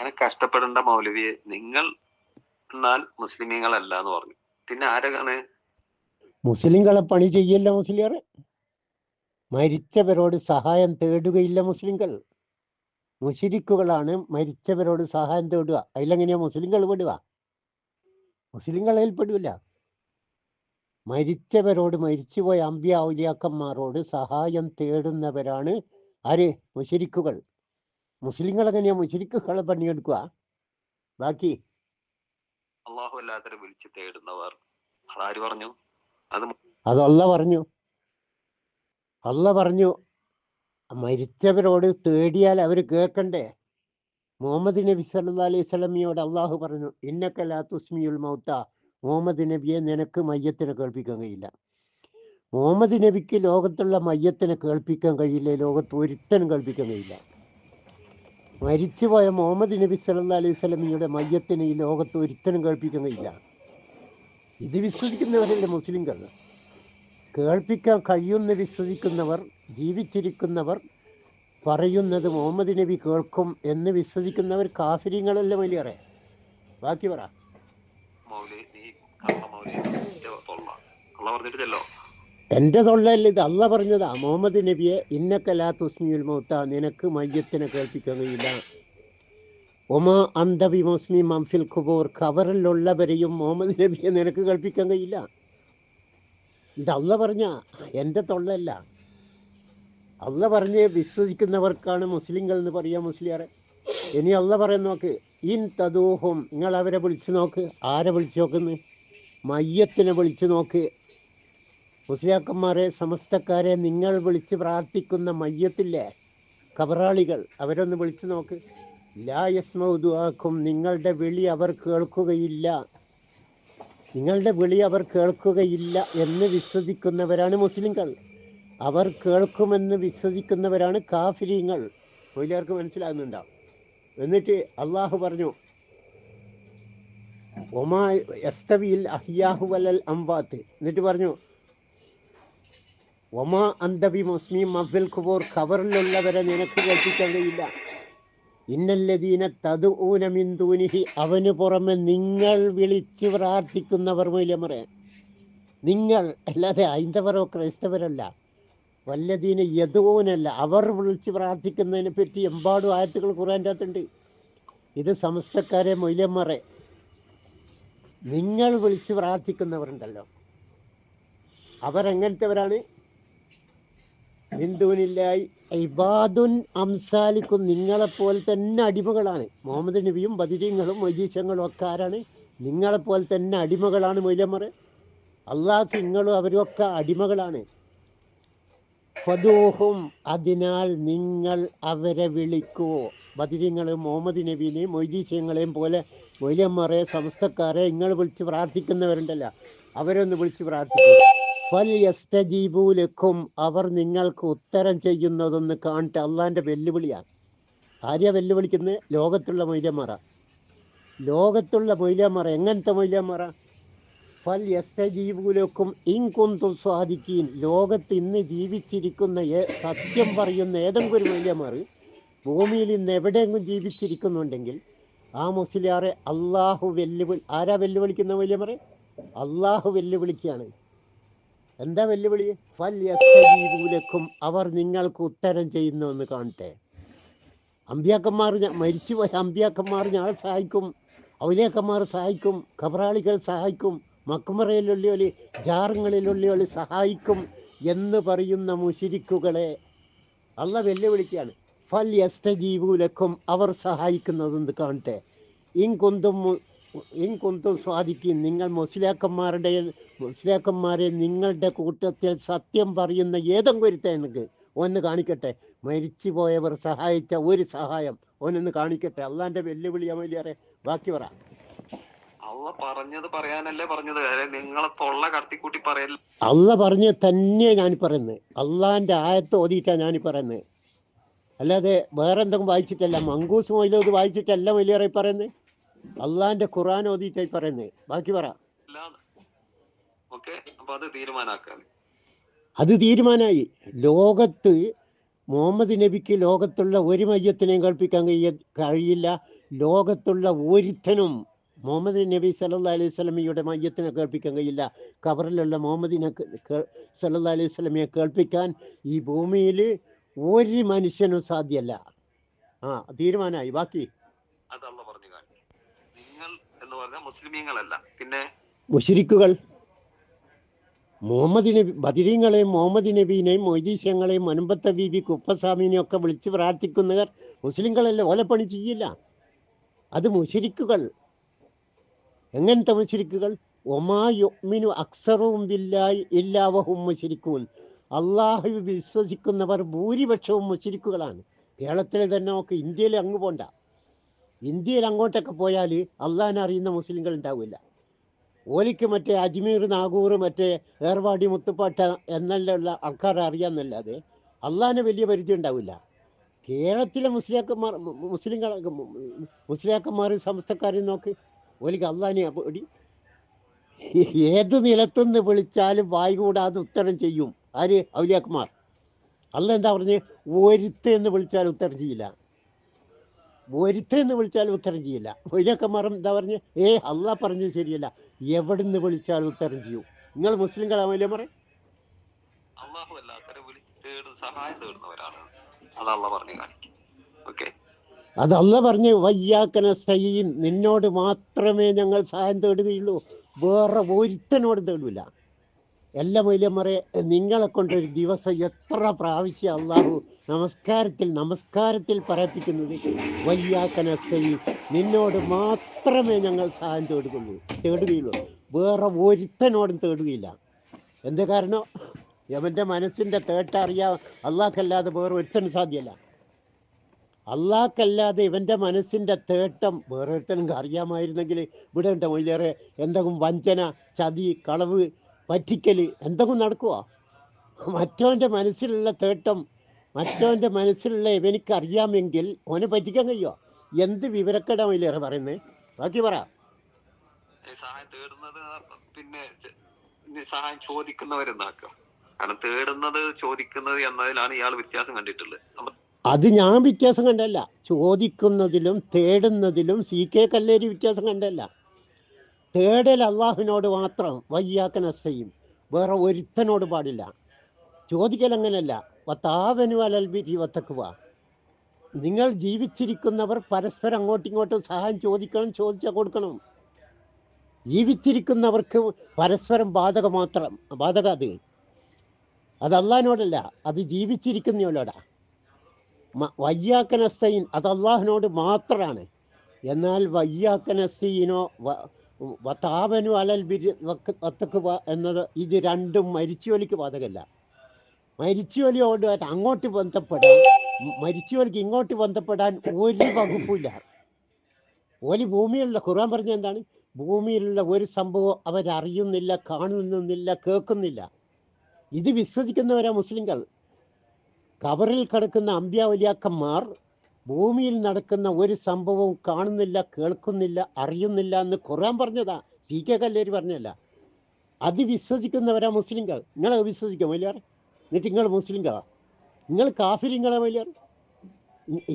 അങ്ങനെ കഷ്ടപ്പെടേണ്ട മൗലവിയെ നിങ്ങൾ എന്നാൽ മുസ്ലിമീങ്ങളല്ല എന്ന് പറഞ്ഞു. പിന്നെ ആരാണ് മുസ്ലിങ്ങളെ പണി ചെയ്യല്ല മുസ്ലിയാർ? മരിച്ചവരോട് സഹായം തേടുകയില്ല മുസ്ലിങ്ങൾ. മുശിരിക്കുകളാണ് മരിച്ചവരോട് സഹായം തേടുക. അതിലെങ്ങനെയാ മുസ്ലിങ്ങൾ പെടുക? മുസ്ലിങ്ങളിൽ പെടില്ല. മരിച്ചവരോട്, മരിച്ചുപോയ അമ്പിയ ഔലിയാക്കന്മാരോട് സഹായം തേടുന്നവരാണ് ആര്? മുശിരിക്കുകൾ. മുസ്ലിങ്ങൾ എങ്ങനെയാ മുശിരിക്കുകളെ പണിയെടുക്കുക? ബാക്കി അള്ളാഹു അല്ലാത്തവരെ വിളിച്ച് തേടുന്നവർ. അതാര് പറഞ്ഞു? അത് അള്ളാഹ് പറഞ്ഞു. അള്ളാഹ് പറഞ്ഞു മരിച്ചവരോട് തേടിയാൽ അവർ കേൾക്കണ്ടേ? മുഹമ്മദ് നബി സല്ലല്ലാഹു അലൈഹി വസല്ലമയോട് അള്ളാഹു പറഞ്ഞു, ഇന്നക ലാ തുസ്മിയുൽ മൗത, മുഹമ്മദ് നബിയെ നിനക്ക് മയ്യത്തിനെ കേൾപ്പിക്കാൻ കഴിയില്ല. മുഹമ്മദ് നബിക്ക് ലോകത്തുള്ള മയ്യത്തിനെ കേൾപ്പിക്കാൻ കഴിയില്ല, ലോകത്ത് ഒരുത്തനും കേൾപ്പിക്കാൻ കഴിയില്ല. മരിച്ചുപോയ മുഹമ്മദ് നബി സല്ലല്ലാഹു അലൈഹി വസല്ലമയുടെ മയ്യത്തിന് ഈ ലോകത്ത് ഒരുത്തനും കേൾപ്പിക്കാൻ കഴിയില്ല. ഇത് വിശ്വസിക്കുന്നവരല്ലേ മുസ്ലിങ്ങൾ? കേൾപ്പിക്കാൻ കഴിയുമെന്ന് വിശ്വസിക്കുന്നവർ, ജീവിച്ചിരിക്കുന്നവർ പറയുന്നത് മുഹമ്മദ് നബി കേൾക്കും എന്ന് വിശ്വസിക്കുന്നവർ കാഫിര്യങ്ങളല്ലേ വലിയേറെ? ബാക്കി പറ. എന്റെ തൊള്ളല്ല ഇത്, അള്ള പറഞ്ഞതാ. മുഹമ്മദ് നബിയെ ഇന്നക ലാ തുസ്മിയുൽ മൗത, നിനക്ക് മയ്യത്തിനെ കേൾപ്പിക്കാൻ കഴിയില്ല. ഒമാ അന്ത ബിമുസ്മി മൻ ഫിൽ ഖുബൂർ, ഖബറിലുള്ളവരെയും മുഹമ്മദ് നബിയെ നിനക്ക് കേൾപ്പിക്കാൻ കഴിയില്ല. ഇത് അള്ള പറഞ്ഞ, എന്റെ തൊള്ളല്ല. അള്ള പറഞ്ഞ് വിശ്വസിക്കുന്നവർക്കാണ് മുസ്ലിങ്ങൾ എന്ന് പറയാ മുസ്ലിയാറെ. ഇനി അള്ള പറയാൻ നോക്ക്, ഇൻ തദൂഹും, നിങ്ങൾ അവരെ വിളിച്ചു നോക്ക്. ആരെ വിളിച്ചു നോക്കുന്നു? മയ്യത്തിനെ വിളിച്ചു നോക്ക്. മുസ്ലിയാക്കന്മാരെ, സമസ്തക്കാരെ, നിങ്ങൾ വിളിച്ച് പ്രാർത്ഥിക്കുന്ന മയ്യത്തില്ലേ, കബറാളികൾ, അവരൊന്ന് വിളിച്ചു നോക്ക്. ലാ യസ്മഉ ദുആക്കും, നിങ്ങളുടെ വിളി അവർ കേൾക്കുകയില്ല. നിങ്ങളുടെ വിളി അവർ കേൾക്കുകയില്ല എന്ന് വിശ്വസിക്കുന്നവരാണ് മുസ്ലിങ്ങൾ. അവർ കേൾക്കുമെന്ന് വിശ്വസിക്കുന്നവരാണ് കാഫിരീങ്ങൾ. എല്ലാവർക്കും മനസ്സിലാകുന്നുണ്ടാവും. എന്നിട്ട് അള്ളാഹു പറഞ്ഞു, ഒമാ യസ്തവിൽ അഹ്യാഹു വലൽ അംവാത്ത്. എന്നിട്ട് പറഞ്ഞു, ഒമാ അന്തബി മുസ്ലിം മഫിൽ ഖുബൂർ, ഖബറിലുള്ളവരെ നിനക്ക് കേൾപ്പിക്കാൻ കഴിയില്ല. ഇന്നല്ലദീന തദ്ഊന മിൻ ദൂനിഹി, അവന് പുറമെ നിങ്ങൾ വിളിച്ച് പ്രാർത്ഥിക്കുന്നവർ. മൂല്യമറേ, നിങ്ങൾ അല്ലാതെ ഹൈന്ദവരോ ക്രൈസ്തവരല്ല. വല്ലദീന യദൂനല്ല, അവർ വിളിച്ച് പ്രാർത്ഥിക്കുന്നതിനെ പറ്റി എമ്പാടും ആയത്തുകൾ ഖുർആൻ്റെ അകത്തുണ്ട്. ഇത് സമസ്തക്കാരെ, മൊയ്ലന്മാരെ, നിങ്ങൾ വിളിച്ച് പ്രാർത്ഥിക്കുന്നവരുണ്ടല്ലോ, അവരെങ്ങനത്തെവരാണ്? ഹിന്ദുവിനില്ലായി ഇബാദുൻ അംസാലിക്കും, നിങ്ങളെപ്പോലെ തന്നെ അടിമകളാണ്. മുഹമ്മദ് നബിയും ബദരീങ്ങളും മൊയ്തീശങ്ങളും ഒക്കെ ആരാണ്? നിങ്ങളെപ്പോലെ തന്നെ അടിമകളാണ് മൊയ്ലന്മാരെ. അള്ളാഹ്ക്ക് നിങ്ങളും അവരും ഒക്കെ അടിമകളാണ്. ഫദൂഹും, അതിനാൽ നിങ്ങൾ അവരെ വിളിക്കൂ. ബദരീങ്ങളെയും മുഹമ്മദ് നബീനെയും മൊയ്തീശങ്ങളെയും പോലെ മൊയ്ലന്മാരെ, സമസ്തക്കാരെ നിങ്ങൾ വിളിച്ച് പ്രാർത്ഥിക്കുന്നവരുണ്ടല്ലോ, അവരൊന്ന് വിളിച്ച് പ്രാർത്ഥിക്കും. ഫൽ യസ്തജീബൂ ലക്കും, അവർ നിങ്ങൾക്ക് ഉത്തരം ചെയ്യുന്നതൊന്ന് കാണട്ടെ. അള്ളാന്റെ വെല്ലുവിളിയാണ്. ആരെയാ വെല്ലുവിളിക്കുന്നത്? ലോകത്തുള്ള മൊയ്ലന്മാരാ. ലോകത്തുള്ള മൊയ്ലന്മാർ എങ്ങനത്തെ മൊയ്ലന്മാരാ? ഫൽ യസ്തജീബൂ ലക്കും ഇൻ കുന്തും സ്വാദിഖീൻ, ലോകത്ത് ഇന്ന് ജീവിച്ചിരിക്കുന്ന സത്യം പറയുന്ന ഏതെങ്കിലും ഒരു മൊയ്ലന്മാർ ഭൂമിയിൽ ഇന്ന് എവിടെയെങ്കിലും ജീവിച്ചിരിക്കുന്നുണ്ടെങ്കിൽ ആ മുസ്ലിയാറെ അള്ളാഹു ആരാ വെല്ലുവിളിക്കുന്ന മൊയ്ലന്മാരെ? അള്ളാഹു വെല്ലുവിളിക്കുകയാണ്. എന്താ വെല്ലുവിളി? ഫൽ യസ്തജീബൂ ലക്കും, അവർ നിങ്ങൾക്ക് ഉത്തരം ചെയ്യുന്നുവെന്ന് കാണട്ടെ. അമ്പിയാക്കന്മാർ, മരിച്ചുപോയ അമ്പിയാക്കന്മാർ ഞങ്ങളെ സഹായിക്കും, ഔലിയാക്കന്മാർ സഹായിക്കും, ഖബറാളികൾ സഹായിക്കും, മക്മറയിലുള്ളിയോല്, ജാറുകളിലുള്ളിയോല് സഹായിക്കും എന്ന് പറയുന്ന മുശിരിക്കുകളെ അള്ള വെല്ലുവിളിക്കുകയാണ്. ഫൽ യസ്തജീബൂ ലക്കും, അവർ സഹായിക്കുന്നതെന്ന് കാണട്ടെ. ഇൻ കുന്തും സ്വാദിക്കും, നിങ്ങൾ മുസ്ലിയാക്കന്മാരെ നിങ്ങളുടെ കൂട്ടത്തിൽ സത്യം പറയുന്ന ഏതെങ്കിലും ഒരുത്തനെങ്കിൽ ഒന്ന് കാണിക്കട്ടെ. മരിച്ചു പോയവർ സഹായിച്ച ഒരു സഹായം ഓനൊന്ന് കാണിക്കട്ടെ. അള്ളാന്റെ വെല്ലുവിളിയാ വലിയേറെ. ബാക്കി പറ. അള്ള പറഞ്ഞത് പറയാനല്ലേ പറഞ്ഞത്, നിങ്ങളെ തൊള്ള കടത്തിക്കൂട്ടി പറയല്ല. അള്ള പറഞ്ഞ തന്നെ ഞാൻ പറയുന്നത്, അള്ളാന്റെ ആയത്ത് ഓതിയിട്ടാ ഞാൻ പറയുന്നത്, അല്ലാതെ വേറെ എന്തെങ്കിലും വായിച്ചിട്ടല്ല. മങ്കൂസ് മൊയ്ലോത് വായിച്ചിട്ടല്ല വലിയേറെ പറയുന്നത്, അള്ളാന്റെ ഖുർആൻ ഓതിയിട്ടായി പറയുന്നത്. ബാക്കി പറ. അത് തീരുമാനമായി. ലോകത്ത് മുഹമ്മദ് നബിക്ക് ലോകത്തുള്ള ഒരു മയ്യത്തിനെയും കേൾപ്പിക്കാൻ കഴിയില്ല. ലോകത്തുള്ള ഒരുത്തനും മുഹമ്മദ് നബി സല്ലല്ലാഹു അലൈഹി വസല്ലമയുടെ മയ്യത്തിനെ കേൾപ്പിക്കാൻ കഴിയില്ല. ഖബറിലുള്ള മുഹമ്മദിനെ സല്ലല്ലാഹു അലൈഹി വസല്ലമയെ കേൾപ്പിക്കാൻ ഈ ഭൂമിയിൽ ഒരു മനുഷ്യനും സാധ്യമല്ല. തീരുമാനമായി. ബാക്കി അത് അള്ളാഹു പറഞ്ഞു കാണിക്കും. നിങ്ങൾ എന്ന് പറഞ്ഞാൽ മുസ്ലിമീങ്ങളല്ല, പിന്നെ മുശ്രിക്കുകൾ. മുഹമ്മദ് നബി ബദരീങ്ങളെയും മുഹമ്മദ് നബീനെയും മൊയ്തീശങ്ങളെയും മനുമ്പത്ത ബീബി കുപ്പസ്വാമിനെയും ഒക്കെ വിളിച്ച് പ്രാർത്ഥിക്കുന്നവർ മുസ്ലിങ്ങളല്ലേ, ഓലപ്പണി ചെയ്യില്ല. അത് മുശ്രിക്കുകൾ. എങ്ങനത്തെ മുശ്രിക്കുകൾ? ഒമാ യുഅ്മിനു അക്സറുഹും ബില്ലാഹി ഇല്ലാ വഹും മുശ്രിക്കൂൻ. അള്ളാഹു വിശ്വസിക്കുന്നവർ ഭൂരിപക്ഷവും മുശ്രിക്കുകളാണ്. കേരളത്തിൽ തന്നെ നോക്ക്, ഇന്ത്യയിൽ അങ്ങ് പോണ്ട. ഇന്ത്യയിൽ അങ്ങോട്ടൊക്കെ പോയാൽ അള്ളാഹിനെ അറിയുന്ന മുസ്ലിങ്ങൾ ഉണ്ടാവില്ല. ഓലിക്ക് മറ്റേ അജ്മീർ, നാഗൂർ, മറ്റേ ഏർവാടി, മുത്തുപ്പാട്ട എന്നെല്ലാം ആൾക്കാരെ അറിയാമെന്നല്ലാതെ അള്ളാഹിനെ വലിയ പരിചയം ഉണ്ടാവില്ല. കേരളത്തിലെ മുസ്ലിയാക്കന്മാർ സമസ്തക്കാരും നോക്ക്, ഓലിക്ക് അള്ളാഹിനെ പേടി. ഏത് നിലത്തുനിന്ന് വിളിച്ചാലും വായി കൂടാതെ ഉത്തരം ചെയ്യും. ആര്? ഔലിയാക്കന്മാർ. അള്ളാഹ് എന്താ പറഞ്ഞ്? ഒരുത്തെന്ന് വിളിച്ചാൽ ഉത്തരം ചെയ്യില്ല. ഒരുത്തെന്ന് വിളിച്ചാൽ ഉത്തരം ചെയ്യില്ല. ഔലിയാക്കന്മാർ എന്താ പറഞ്ഞ്? അള്ളാഹ് പറഞ്ഞത് ശരിയല്ല, എവിടുന്ന് വിളിച്ചാൽ ഉത്തരം ചെയ്യും. നിങ്ങൾ മുസ്ലിങ്ങളാവില്ലേ പറയും? അള്ളാഹു അല്ലാത്തവരെ സഹായം തേടുന്നവരാണ്. അത് അള്ളാഹ് പറഞ്ഞു കാണിക്കും. ഓക്കെ, അത് അള്ളാഹ് പറഞ്ഞ് വയ്യാക നസ്തഈൻ, നിന്നോട് മാത്രമേ ഞങ്ങൾ സഹായം തേടുകയുള്ളൂ, വേറെ ഒരുത്തനോട് തേടില്ല. എല്ലാ മൊയ്ലിയന്മാരെ, നിങ്ങളെ കൊണ്ടൊരു ദിവസം എത്ര പ്രാവശ്യം അള്ളാഹു നമസ്കാരത്തിൽ പറയിപ്പിക്കുന്നത്? വയ്യാക നസ്തഈൻ, നിന്നോട് മാത്രമേ ഞങ്ങൾ സഹായം തേടുകയുള്ളൂ, വേറെ ഒരുത്തനോടും തേടുകയില്ല. എന്ത് കാരണം? അവൻ്റെ മനസ്സിൻ്റെ തേട്ട അറിയാൻ അള്ളാഹ്ക്കല്ലാതെ വേറെ ഒരുത്തനും സാധ്യമല്ല. അള്ളാഹ്ക്കല്ലാതെ ഇവൻ്റെ മനസ്സിൻ്റെ തേട്ടം വേറെ ഒരുത്തനും അറിയാമായിരുന്നെങ്കിൽ ഇവിടെ ഉണ്ട് മൊയ്ലേറെ എന്തെങ്കിലും വഞ്ചന, ചതി, കളവ്, പറ്റിക്കൽ എന്തെങ്കിലും നടക്കുക? മറ്റവൻ്റെ മനസ്സിലുള്ള തേട്ടം, മറ്റവൻ്റെ മനസ്സിലുള്ള ഇവനിക്ക് അറിയാമെങ്കിൽ ഓനെ പറ്റിക്കാൻ കഴിയുമോ? എന്ത് വിവരക്കേടാ മൊയ്ലേറെ പറയുന്നത്? ബാക്കി പറ. സഹായം തേടുന്നത് പിന്നെ സഹായം ചോദിക്കുന്നവരെന്നാക്കുക. കാരണം തേടുന്നത് ചോദിക്കുന്നത് എന്നതിലാണ് ഇയാൾ വ്യത്യാസം കണ്ടിട്ടുള്ളത്. അത് ഞാൻ വ്യത്യാസം കണ്ടല്ല. ചോദിക്കുന്നതിലും തേടുന്നതിലും CK കല്ലേരി വ്യത്യാസം കണ്ടല്ല. തേടൽ അള്ളാഹുവിനോട് മാത്രം, വയ്യാക നസ്തഈൻ, വേറെ ഒരുത്തനോട് പാടില്ല. ചോദിക്കൽ അങ്ങനല്ല. വതാവനു അലൽ ബിർരി വത്തഖ്വ, നിങ്ങൾ ജീവിച്ചിരിക്കുന്നവർ പരസ്പരം അങ്ങോട്ടും ഇങ്ങോട്ടും സഹായം ചോദിക്കണം, ചോദിച്ചാൽ കൊടുക്കണം. ജീവിച്ചിരിക്കുന്നവർക്ക് പരസ്പരം ബാധക അത് അള്ളാഹിനോടല്ല, അത് ജീവിച്ചിരിക്കുന്നവരോടാ. വയ്യാക നസ്തഈൻ അത് അള്ളാഹിനോട് മാത്രമാണ്. എന്നാൽ വയ്യാക നസ്തഈനോ വതാവനു അലൽ ബിർരി വത്തഖ്വ എന്നത് ഇത് രണ്ടും മരിച്ചോലിക്ക് ബാധകമല്ല. മരിച്ചോലിയോട് അങ്ങോട്ട് ബന്ധപ്പെടാൻ, മരിച്ചോലിക്ക് ഇങ്ങോട്ട് ബന്ധപ്പെടാൻ ഒരു വകുപ്പില്ല. ഓലി ഭൂമിയിലുള്ള, ഖുർആൻ പറഞ്ഞ എന്താണ്? ഭൂമിയിലുള്ള ഒരു സംഭവം അവരറിയുന്നില്ല, കാണുന്നില്ല, കേൾക്കുന്നില്ല. ഇത് വിശ്വസിക്കുന്നവരാ മുസ്ലിങ്ങൾ. ഖബറിൽ കിടക്കുന്ന അമ്പിയാ വലിയാക്കന്മാർ ഭൂമിയിൽ നടക്കുന്ന ഒരു സംഭവവും കാണുന്നില്ല, കേൾക്കുന്നില്ല, അറിയുന്നില്ല എന്ന് ഖുർആൻ പറഞ്ഞതാ, CK കല്ലേരി പറഞ്ഞല്ല. അത് വിശ്വസിക്കുന്നവരാ മുസ്ലിങ്ങൾ. നിങ്ങളെ വിശ്വസിക്കാം വലിയാറ്? എന്നിട്ട് നിങ്ങൾ മുസ്ലിങ്ങളാ? നിങ്ങൾ കാഫിരിങ്ങളെ വലിയാറ്?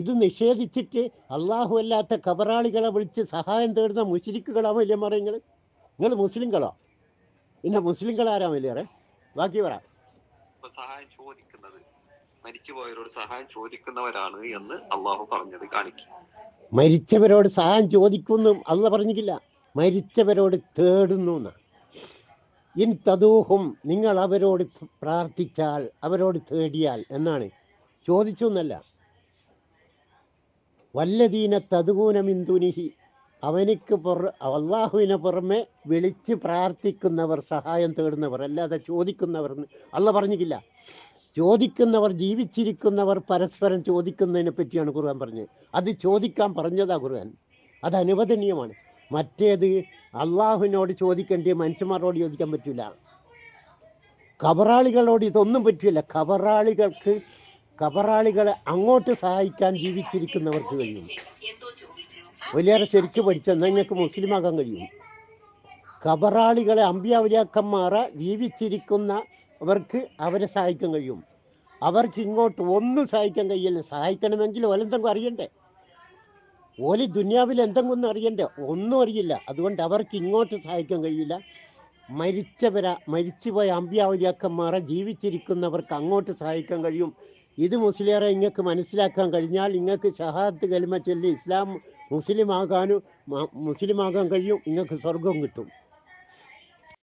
ഇത് നിഷേധിച്ചിട്ട് അള്ളാഹു അല്ലാത്ത ഖബറാളികളെ വിളിച്ച് സഹായം തേടുന്ന മുശ്രിക്കുകളാ വലിയ പറയുന്നത്. നിങ്ങൾ മുസ്ലിങ്ങളോ? പിന്നെ മുസ്ലിങ്ങളാരാ വലിയാറെ? ബാക്കി പറ. സഹായം ചോദിക്കുന്നത്, മരിച്ചുപോയവരോട് സഹായം ചോദിക്കുന്നവരാണ് എന്ന് അള്ളാഹു പറഞ്ഞത് കാണിക്കും. മരിച്ചവരോട് സഹായം ചോദിക്കുന്നു അള്ളാഹ് പറഞ്ഞിട്ടില്ല, മരിച്ചവരോട് തേടുന്നു. ഇൻ തദൂഹും, നിങ്ങൾ അവരോട് പ്രാർത്ഥിച്ചാൽ, അവരോട് തേടിയാൽ എന്നാണ്. ചോദിച്ചു എന്നല്ല. വല്ലദീന തദ്ഊന മിൻ ദുനിഹി, അവനിക്ക് അള്ളാഹുവിനെ പുറമെ വിളിച്ച് പ്രാർത്ഥിക്കുന്നവർ, സഹായം തേടുന്നവർ, അല്ലാതെ ചോദിക്കുന്നവർ അള്ളാഹ് പറഞ്ഞിട്ടില്ല. ചോദിക്കുന്നവർ, ജീവിച്ചിരിക്കുന്നവർ പരസ്പരം ചോദിക്കുന്നതിനെ പറ്റിയാണ് ഖുർആൻ പറഞ്ഞത്. അത് ചോദിക്കാൻ പറഞ്ഞതാ ഖുർആൻ. അത് അനുവദനീയമാണ്. മറ്റേത് അള്ളാഹുവിനോട് ചോദിക്കേണ്ടിയ മനുഷ്യന്മാരോട് ചോദിക്കാൻ പറ്റില്ല. ഖബറാളികളോട് ഇതൊന്നും പറ്റില്ല. ഖബറാളികളെ അങ്ങോട്ട് സഹായിക്കാൻ ജീവിച്ചിരിക്കുന്നവർക്ക് കഴിയും. വലിയേറെ ശരിക്ക് പഠിച്ചാൽ നിങ്ങൾക്ക് മുസ്ലിമാകാൻ കഴിയും. ഖബറാളികളെ, അമ്പിയാ വലിയാക്കന്മാരെ ജീവിച്ചിരിക്കുന്നവർക്ക് അവരെ സഹായിക്കാൻ കഴിയും. അവർക്ക് ഇങ്ങോട്ട് ഒന്നും സഹായിക്കാൻ കഴിയില്ല. സഹായിക്കണമെങ്കിൽ വലന്തെങ്കിലും അറിയണ്ടേ? ഓല് ദുനിയാവിൽ എന്തെങ്കിലും അറിയണ്ടേ? ഒന്നും അറിയില്ല. അതുകൊണ്ട് അവർക്ക് ഇങ്ങോട്ട് സഹായിക്കാൻ കഴിയില്ല. മരിച്ചുപോയ അമ്പിയാവുലിയാക്കന്മാരെ ജീവിച്ചിരിക്കുന്നവർക്ക് അങ്ങോട്ട് സഹായിക്കാൻ കഴിയും. ഇത് മുസ്ലിയാരെ ഇങ്ങക്ക് മനസ്സിലാക്കാൻ കഴിഞ്ഞാൽ ഇങ്ങക്ക് ഷഹാദത്ത് കലിമ ചൊല്ലി മുസ്ലിം ആകാൻ കഴിയും. ഇങ്ങക്ക് സ്വർഗം കിട്ടും.